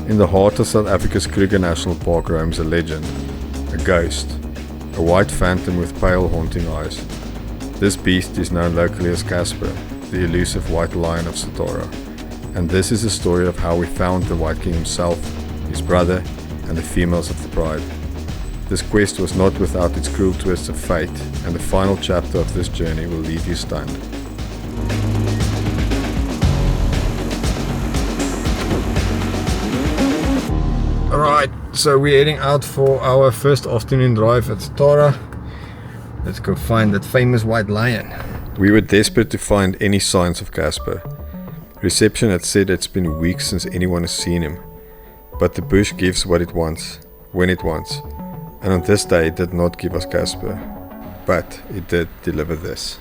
In the heart of South Africa's Kruger National Park roams a legend, a ghost, a white phantom with pale haunting eyes. This beast is known locally as Casper, the elusive white lion of Satara, and this is the story of how we found the White King himself, his brother, and the females of the pride. This quest was not without its cruel twists of fate, and the final chapter of this journey will leave you stunned. Alright, so we're heading out for our first afternoon drive at Satara. Let's go find that famous white lion. We were desperate to find any signs of Casper. Reception had said it's been weeks since anyone has seen him. But the bush gives what it wants, when it wants. And on this day it did not give us Casper. But it did deliver this.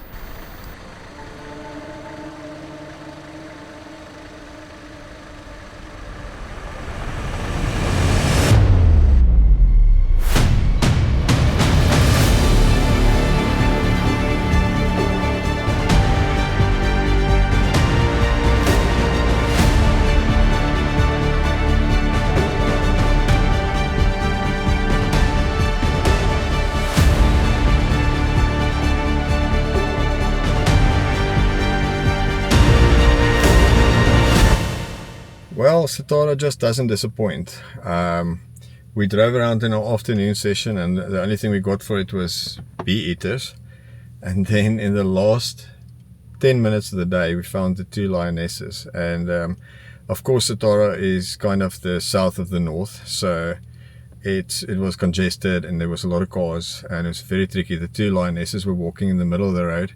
Well, Satara just doesn't disappoint. We drove around in our afternoon session and the only thing we got for it was bee eaters. And then in the last 10 minutes of the day we found the 2 lionesses. And of course Satara is kind of the south of the north, so it was congested and there was a lot of cars and it was very tricky. The 2 lionesses were walking in the middle of the road.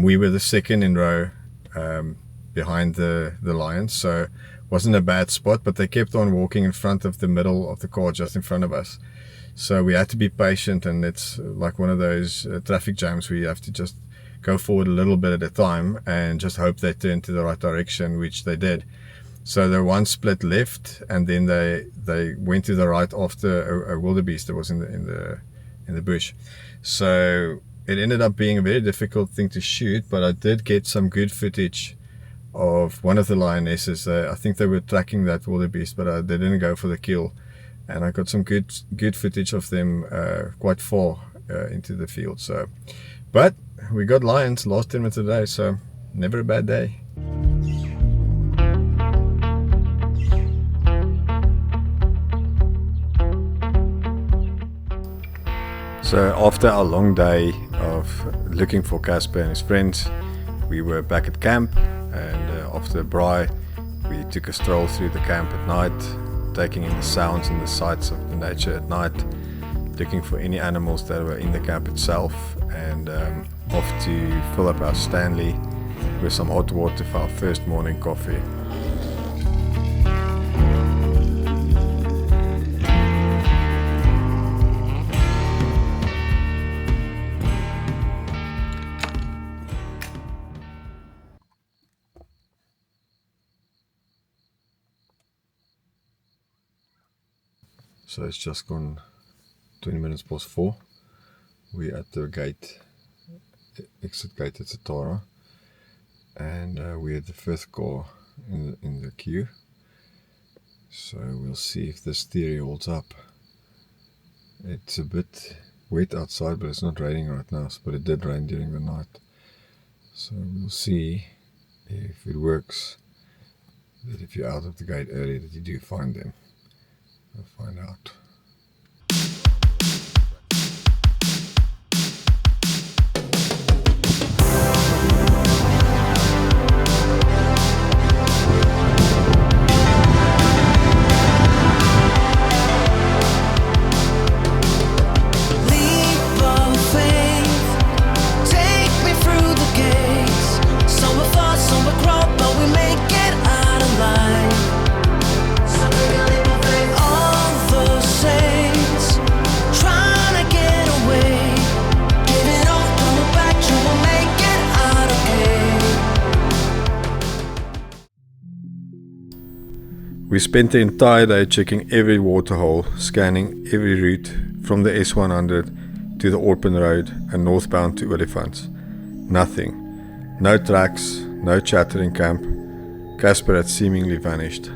We were the second in row behind the lions, so wasn't a bad spot, but they kept on walking in front of the middle of the car just in front of us. So we had to be patient, and it's like one of those traffic jams where you have to just go forward a little bit at a time and just hope they turn to the right direction, which they did. So the one split left and then they went to the right after a wildebeest that was in the bush. So it ended up being a very difficult thing to shoot, but I did get some good footage of one of the lionesses. I think they were tracking that wildebeest, but they didn't go for the kill, and I got some good footage of them quite far into the field. So, but we got lions last 10 minutes of the day, so never a bad day. So after a long day of looking for Casper and his friends, we were back at camp, and after a braai we took a stroll through the camp at night, taking in the sounds and the sights of the nature at night, looking for any animals that were in the camp itself, and off to fill up our Stanley with some hot water for our first morning coffee. So it's just gone 20 minutes past 4. We're at the gate, exit gate at Satara, and we're at the 5th car in the queue. So we'll see if this theory holds up. It's a bit wet outside, but it's not raining right now, but it did rain during the night. So we'll see if it works, that if you're out of the gate early that you do find them. We'll find out. We spent the entire day checking every waterhole, scanning every route from the S100 to the Orpen Road and northbound to Olifants. Nothing. No tracks, no chatter in camp. Casper had seemingly vanished.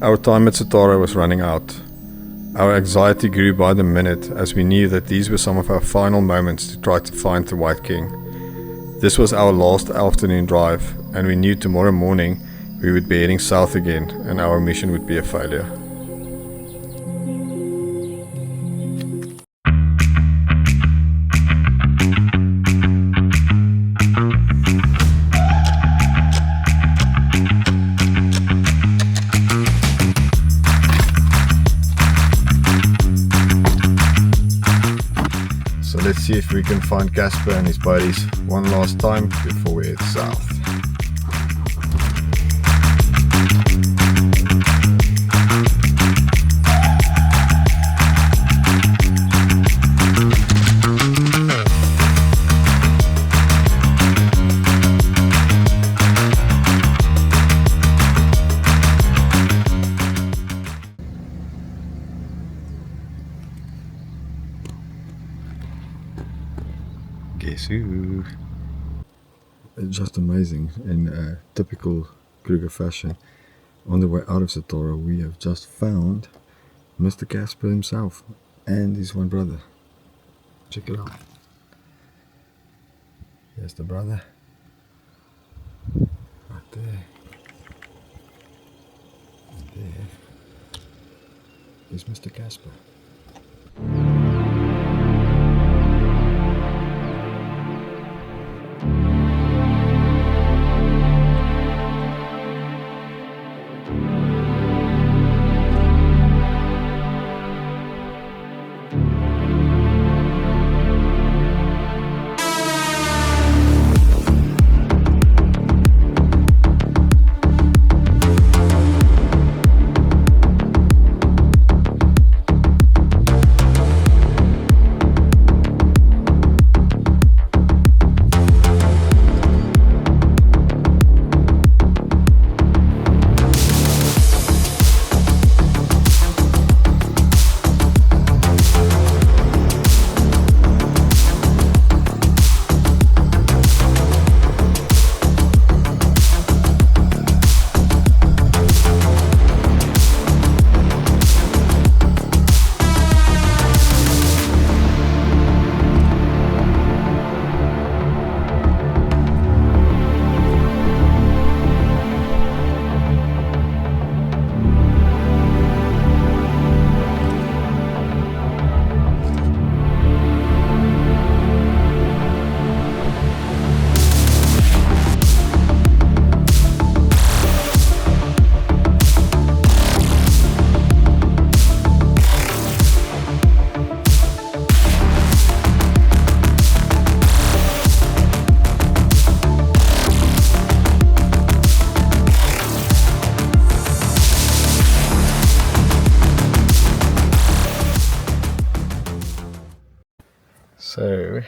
Our time at Satara was running out. Our anxiety grew by the minute as we knew that these were some of our final moments to try to find the White King. This was our last afternoon drive, and we knew tomorrow morning we would be heading south again and our mission would be a failure. So let's see if we can find Casper and his buddies one last time before we head south. Guess who? It's just amazing in typical Kruger fashion. On the way out of Satara, we have just found Mr. Casper himself and his one brother. Check it out. Here's the brother. Right there. There is Mr. Casper. So,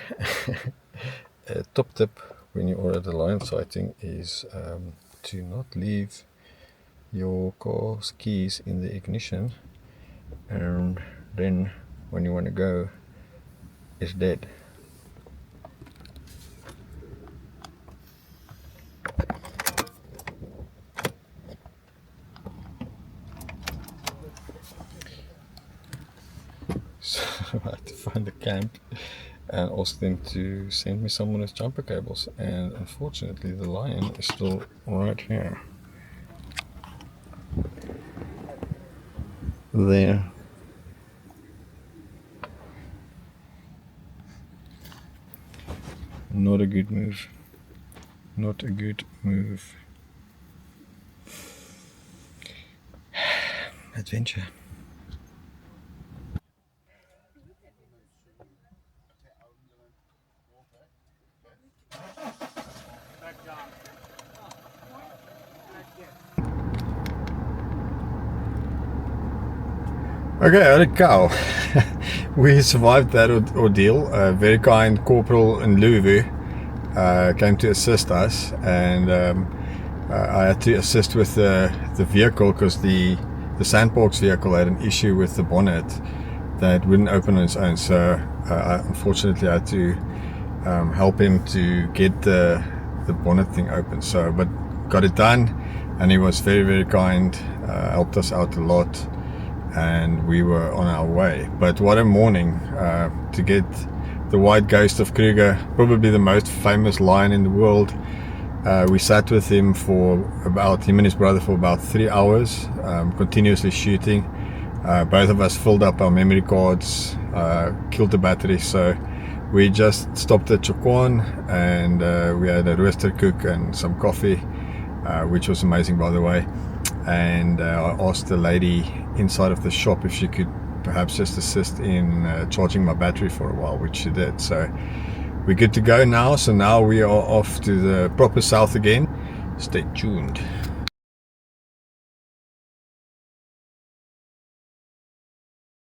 a top tip when you order the lion sighting is to not leave your car's keys in the ignition, and then when you want to go, it's dead. So I had to find a camp and ask them to send me someone with jumper cables, and unfortunately the lion is still right here. There. Not a good move. Not a good move. Adventure. Okay, I had a cow. We survived that ordeal. A very kind corporal in Louisville came to assist us, and I had to assist with the vehicle because the sandbox vehicle had an issue with the bonnet that wouldn't open on its own. So unfortunately I had to help him to get the bonnet thing open. So, but got it done, and he was very, very kind, helped us out a lot, and we were on our way. But what a morning to get the White Ghost of Kruger, probably the most famous lion in the world. We sat with him him and his brother for about 3 hours, continuously shooting. Both of us filled up our memory cards, killed the battery, so we just stopped at Chokwan, and we had a rooster cook and some coffee, which was amazing, by the way. And I asked the lady inside of the shop if she could perhaps just assist in charging my battery for a while, which she did. So we're good to go now. So now we are off to the proper south again. Stay tuned.